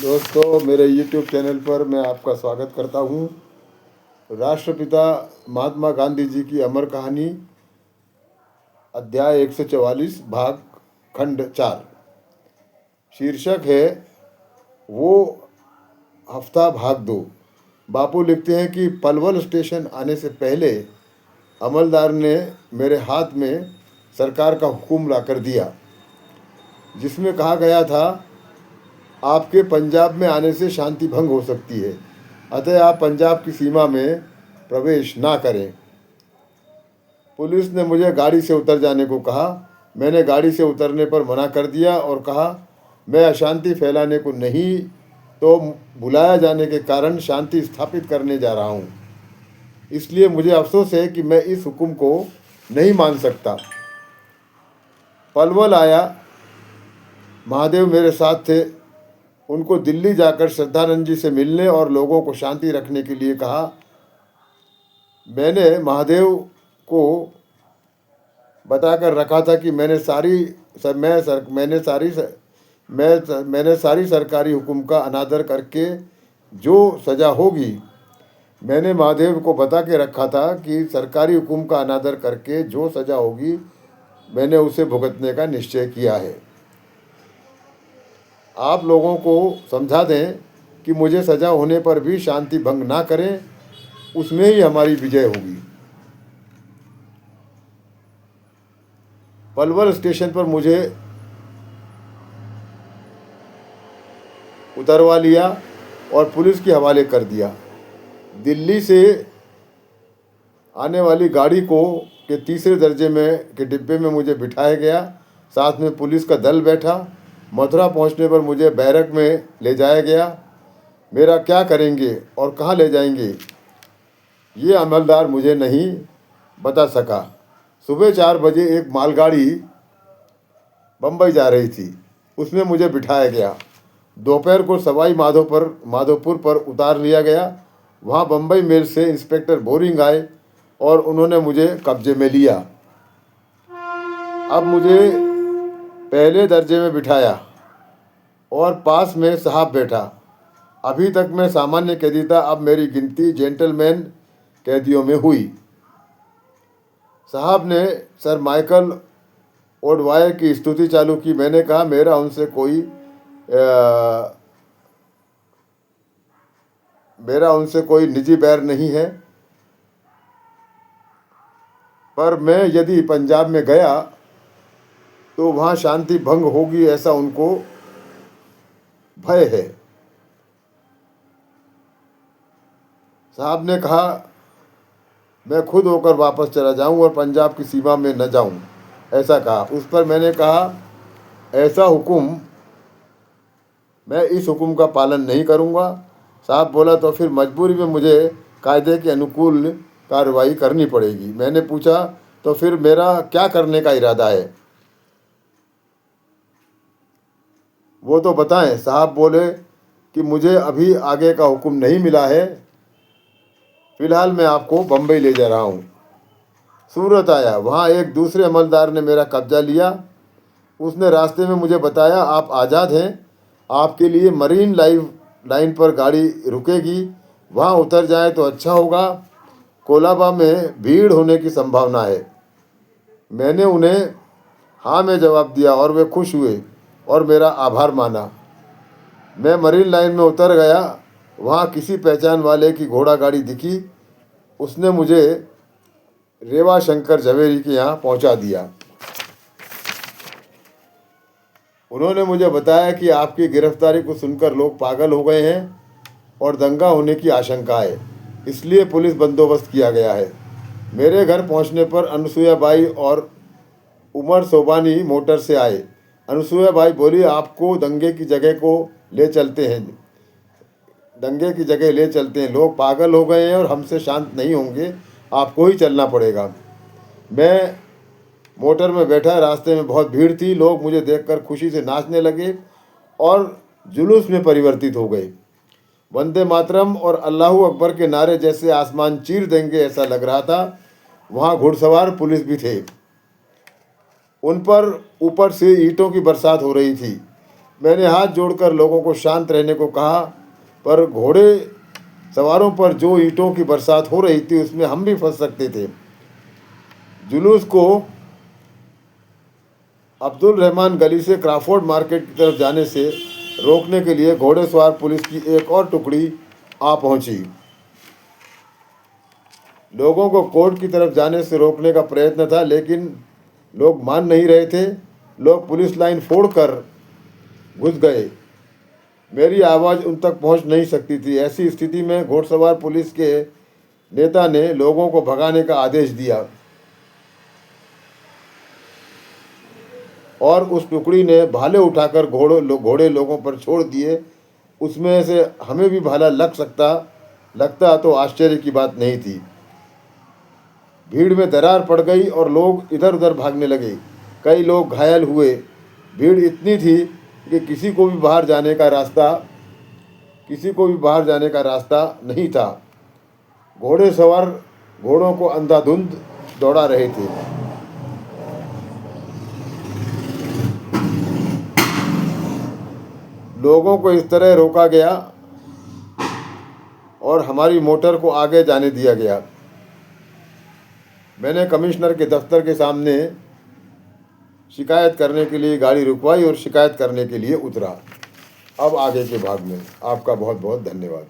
दोस्तों, मेरे YouTube channel पर मैं आपका स्वागत करता हूँ। राष्ट्रपिता महात्मा गांधी जी की अमर कहानी, अध्याय 144, भाग खंड 4। शीर्षक है वो हफ्ता भाग 2। बापू लिखते हैं कि पलवल स्टेशन आने से पहले अमलदार ने मेरे हाथ में सरकार का हुक्म ला कर दिया, जिसमें कहा गया था आपके पंजाब में आने से शांति भंग हो सकती है, अतः आप पंजाब की सीमा में प्रवेश ना करें। पुलिस ने मुझे गाड़ी से उतर जाने को कहा। मैंने गाड़ी से उतरने पर मना कर दिया और कहा मैं अशांति फैलाने को नहीं तो बुलाया जाने के कारण शांति स्थापित करने जा रहा हूँ, इसलिए मुझे अफसोस है कि मैं इस हुक्म को नहीं मान सकता। पलवल आया। महादेव मेरे साथ थे। उनको दिल्ली जाकर श्रद्धानंद जी से मिलने और लोगों को शांति रखने के लिए कहा। मैंने महादेव को बताकर रखा था कि मैंने सारी सरकारी हुक्म का अनादर करके जो सज़ा होगी, मैंने महादेव को बता के रखा था कि सरकारी हुक्म का अनादर करके जो सज़ा होगी मैंने उसे भुगतने का निश्चय किया है। आप लोगों को समझा दें कि मुझे सज़ा होने पर भी शांति भंग ना करें, उसमें ही हमारी विजय होगी। पलवल स्टेशन पर मुझे उतरवा लिया और पुलिस के हवाले कर दिया। दिल्ली से आने वाली गाड़ी के तीसरे दर्जे के डिब्बे में मुझे बिठाया गया। साथ में पुलिस का दल बैठा। मथुरा पहुंचने पर मुझे बैरक में ले जाया गया। मेरा क्या करेंगे और कहाँ ले जाएंगे, ये अमलदार मुझे नहीं बता सका। सुबह 4 बजे एक मालगाड़ी बम्बई जा रही थी, उसमें मुझे बिठाया गया। दोपहर को सवाई माधोपुर पर उतार लिया गया। वहाँ बम्बई मेल से इंस्पेक्टर बोरिंग आए और उन्होंने मुझे कब्जे में लिया। अब मुझे पहले दर्जे में बिठाया और पास में साहब बैठा। अभी तक मैं सामान्य कैदी था, अब मेरी गिनती जेंटलमैन कैदियों में हुई। साहब ने सर माइकल ओडवायर की स्तुति चालू की। मैंने कहा मेरा उनसे कोई निजी बैर नहीं है, पर मैं यदि पंजाब में गया तो वहाँ शांति भंग होगी, ऐसा उनको भय है। साहब ने कहा मैं खुद होकर वापस चला जाऊं और पंजाब की सीमा में न जाऊं, ऐसा कहा। उस पर मैंने कहा ऐसा हुक्म, मैं इस हुक्म का पालन नहीं करूंगा। साहब बोला तो फिर मजबूरी में मुझे कायदे के अनुकूल कार्रवाई करनी पड़ेगी। मैंने पूछा तो फिर मेरा क्या करने का इरादा है, वो तो बताएं। साहब बोले कि मुझे अभी आगे का हुक्म नहीं मिला है, फिलहाल मैं आपको बम्बई ले जा रहा हूँ। सूरत आया। वहाँ एक दूसरे अमलदार ने मेरा कब्जा लिया। उसने रास्ते में मुझे बताया आप आज़ाद हैं, आपके लिए मरीन लाइन पर गाड़ी रुकेगी, वहाँ उतर जाए तो अच्छा होगा, कोलाबा में भीड़ होने की संभावना है। मैंने उन्हें हाँ में जवाब दिया और वे खुश हुए और मेरा आभार माना। मैं मरीन लाइन में उतर गया। वहाँ किसी पहचान वाले की घोड़ा गाड़ी दिखी। उसने मुझे रेवा शंकर झवेरी के यहाँ पहुँचा दिया। उन्होंने मुझे बताया कि आपकी गिरफ्तारी को सुनकर लोग पागल हो गए हैं और दंगा होने की आशंका है, इसलिए पुलिस बंदोबस्त किया गया है। मेरे घर पहुँचने पर अनुसुईया बाई और उमर सोबानी मोटर से आए। अनुसुईया बाई बोली आपको दंगे की जगह ले चलते हैं, लोग पागल हो गए हैं और हमसे शांत नहीं होंगे, आपको ही चलना पड़ेगा। मैं मोटर में बैठा। रास्ते में बहुत भीड़ थी। लोग मुझे देखकर खुशी से नाचने लगे और जुलूस में परिवर्तित हो गए। वंदे मातरम और अल्लाहू अकबर के नारे जैसे आसमान चीर देंगे ऐसा लग रहा था। वहाँ घुड़सवार पुलिस भी थे। उन पर ऊपर से ईंटों की बरसात हो रही थी। मैंने हाथ जोड़कर लोगों को शांत रहने को कहा, पर घोड़े सवारों पर जो ईंटों की बरसात हो रही थी उसमें हम भी फंस सकते थे। जुलूस को अब्दुल रहमान गली से क्राफोर्ड मार्केट की तरफ जाने से रोकने के लिए घोड़ेसवार पुलिस की एक और टुकड़ी आ पहुंची। लोगों को कोर्ट की तरफ जाने से रोकने का प्रयत्न था, लेकिन लोग मान नहीं रहे थे। लोग पुलिस लाइन फोड़कर घुस गए। मेरी आवाज़ उन तक पहुंच नहीं सकती थी। ऐसी स्थिति में घोड़सवार पुलिस के नेता ने लोगों को भगाने का आदेश दिया और उस टुकड़ी ने भाले उठाकर घोड़े लोगों पर छोड़ दिए। उसमें से हमें भी भाला लगता तो आश्चर्य की बात नहीं थी। भीड़ में दरार पड़ गई और लोग इधर उधर भागने लगे। कई लोग घायल हुए। भीड़ इतनी थी कि किसी को भी बाहर जाने का रास्ता नहीं था। घोड़े सवार घोड़ों को अंधाधुंध दौड़ा रहे थे। लोगों को इस तरह रोका गया और हमारी मोटर को आगे जाने दिया गया। मैंने कमिश्नर के दफ्तर के सामने शिकायत करने के लिए गाड़ी रुकवाई और शिकायत करने के लिए उतरा। अब आगे के भाग में आपका बहुत बहुत धन्यवाद।